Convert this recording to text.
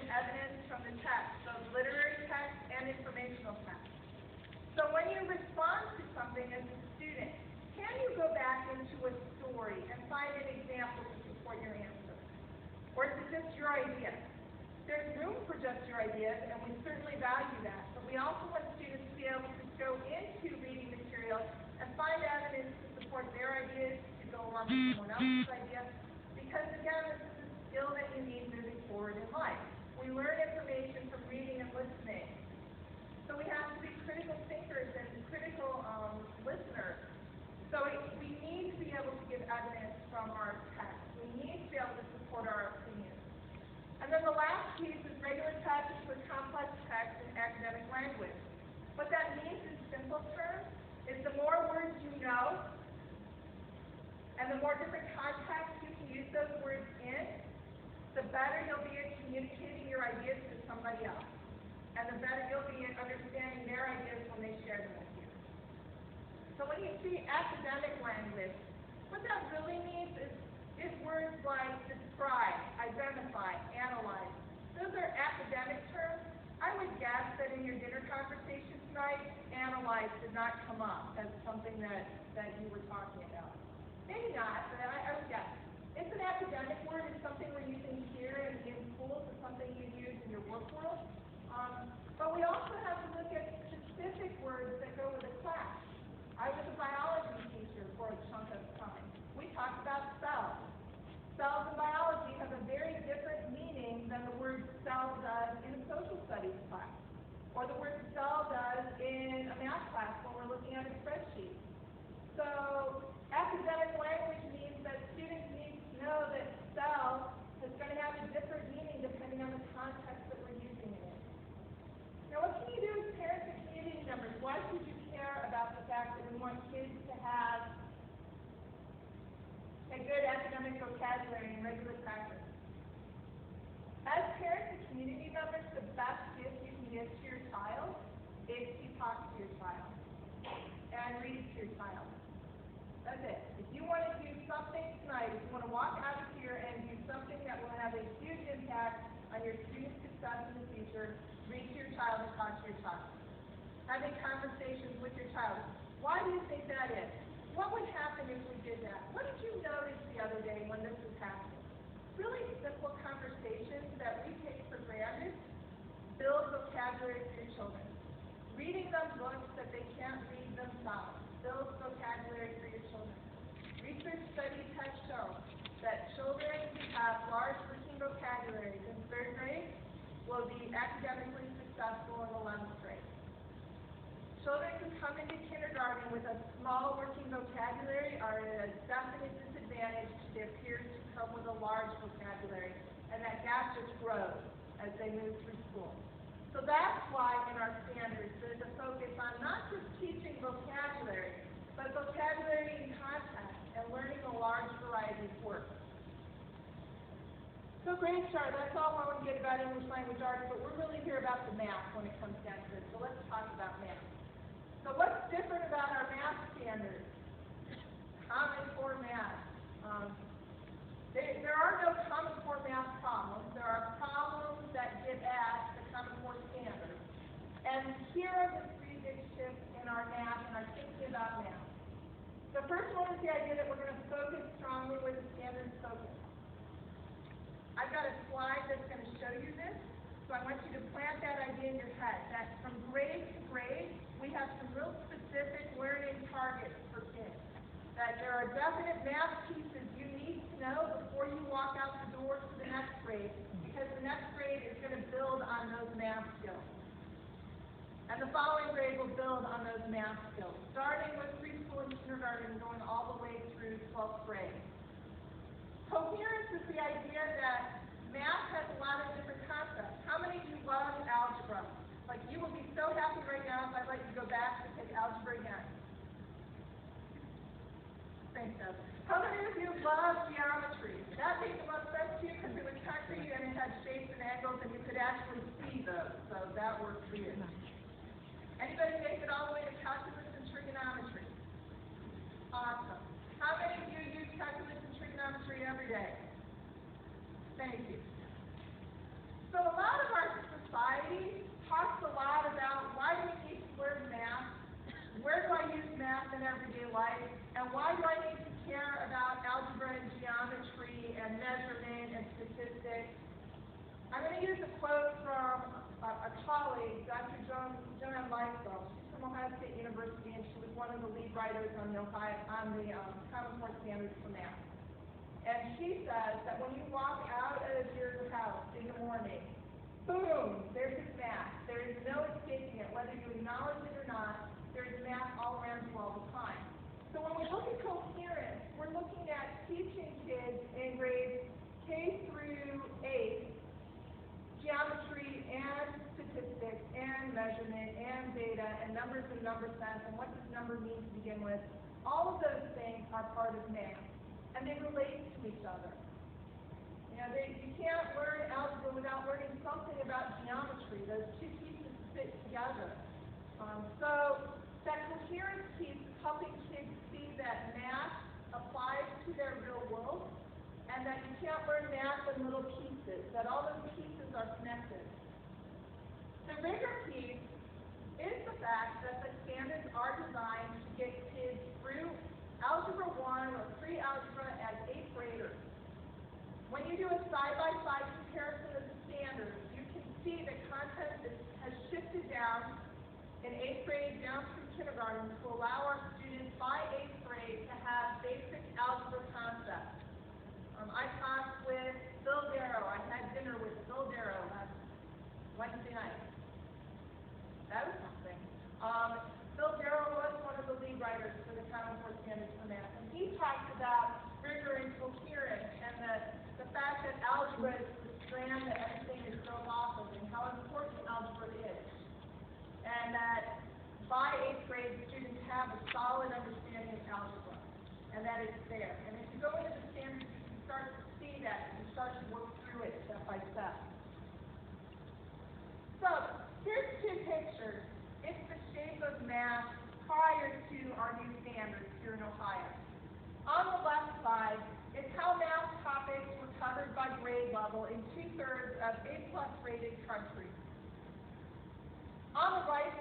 evidence from the text, both literary text and informational text. So when you respond to something as a student, can you go back into a story and find an example to support your answer? Or is it just your idea? There's room for just your ideas, and we certainly value that. But we also want students to be able to go into reading material and find evidence to support their ideas, to go along with someone else's idea. Because again, this is a skill that you need moving forward in life. We learn information from reading and listening. So we have to be critical thinkers and critical listeners. So we need to be able to give evidence from our text. We need to be able to support our opinions. And then the last piece is regular text with complex text and academic language. What that means in simple terms is the more words you know, and the more different contexts you can use those words in, the better you'll be at communicating your ideas to somebody else. And the better you'll be at understanding their ideas when they share them with you. So when you see academic language, what that really means is words like describe, identify, analyze. Those are academic terms. I would guess that in your dinner conversation tonight, analyze did not come up as something that you were talking about. Maybe not, but I would guess. It's an academic word. It's something we're using here in schools. It's something you use in your work world. But we also have to look at specific words that go with a class. I was a biology teacher for a chunk of time. We talked about cells. Cells in biology have a very different meaning than the word cell does in a social studies class, or the word cell does in a math class when we're looking at a spreadsheet. So academic language means that students need to know that cell is going to have a different meaning depending on the context that we're using it in. Now, what can you do as parents and community members? Why should you care about the fact that we want kids to have a good academic vocabulary and regular practice? As parents and community members, the best gift you can give to your child is to talk to your child and read to your child. That's it. If you want to do something tonight, if you want to walk out of here and do something that will have a huge impact on your student success in the future, read to your child and talk to your child. Having conversations with your child. Why do you think that is? What would happen if we did that? What did you notice the other day when this was happening? Really simple conversations that we take for granted build vocabulary for your children. Reading them books that they can't read themselves builds vocabulary for your children. Research studies have shown that children who have large working vocabularies in 3rd grade will be academically successful in 11th grade. Children who come into kindergarten with a small working vocabulary are at a definite disadvantage to their peers who come with a large vocabulary, and that gap just grows as they move through school. So that's why in our standards there's a focus on not just teaching vocabulary, but vocabulary in context and learning a large variety of words. So great, Char, that's all I want to get about English language arts, but we're really here about the math when it comes down to this. So let's talk about math. So what's different about our math standards? Common Core math. There are no Common Core math problems. There are problems that get at the Common Core standards. And here are the 3 big shifts in our math and our thinking about math. The first one is the idea that we're going to focus strongly where the standards focus. I've got a slide that's going to show you this, so I want you to plant that idea in your head, that from grade to grade, we have some real specific learning targets for kids. That there are definite math pieces you need to know before you walk out the door to the next grade, because the next grade is going to build on those math skills. And the following grade will build on those math skills, starting with preschool and kindergarten and going all the way through 12th grade. Coherence is the idea that math has a lot of different concepts. How many of you love algebra? Like, you will be so happy right now if I'd let you go back and take algebra again. Thanks, Deb. How many of you love geometry? That makes the most sense to you because it was concrete and it had shapes and angles and you could actually see those, so that works for you. Anybody make it all the way to calculus and trigonometry? Awesome. How many of you use calculus and trigonometry every day? Thank you. So a lot of daily life. And why do I need to care about algebra and geometry and measurement and statistics? I'm going to use a quote from a colleague, Dr. Joanne Leisel. She's from Ohio State University, and she was one of the lead writers on the Common Core Standards for Math. And she says that when you walk out of your house in the morning, boom, there's this math. There is no escaping it, whether you acknowledge it or not. There's math all around you all the time. So when we look at coherence, we're looking at teaching kids in grades K through 8 geometry and statistics and measurement and data and numbers and number sense and what does number mean to begin with. All of those things are part of math, and they relate to each other. You can't learn algebra without learning something about geometry. Those two pieces fit together. So that coherence piece is helping kids see that math applies to their real world, and that you can't learn math in little pieces, that all those pieces are connected. The rigor piece is the fact that the standards are designed to get kids through Algebra 1 or pre-algebra as 8th graders. When you do a side-by-side comparison of the standards, you can see that content has shifted down in 8th grade down through kindergarten to allow our students by 8th grade to have basic algebra concepts. I talked with Phil Darrow. I had dinner with Phil Darrow last Wednesday night. That was something. Phil Darrow was one of the lead writers for the Common Core Standards for Math, and he talked about rigor and coherence and the fact that algebra is the strand that everything is built off of and how important algebra is. And that by 8th grade, students have a solid understanding of algebra, and that it's there. And if you go into the standards, you can start to see that, and you start to work through it step by step. So, here's two pictures. It's the shape of math prior to our new standards here in Ohio. On the left side is how math topics were covered by grade level in 2/3 of A+ rated countries. On the right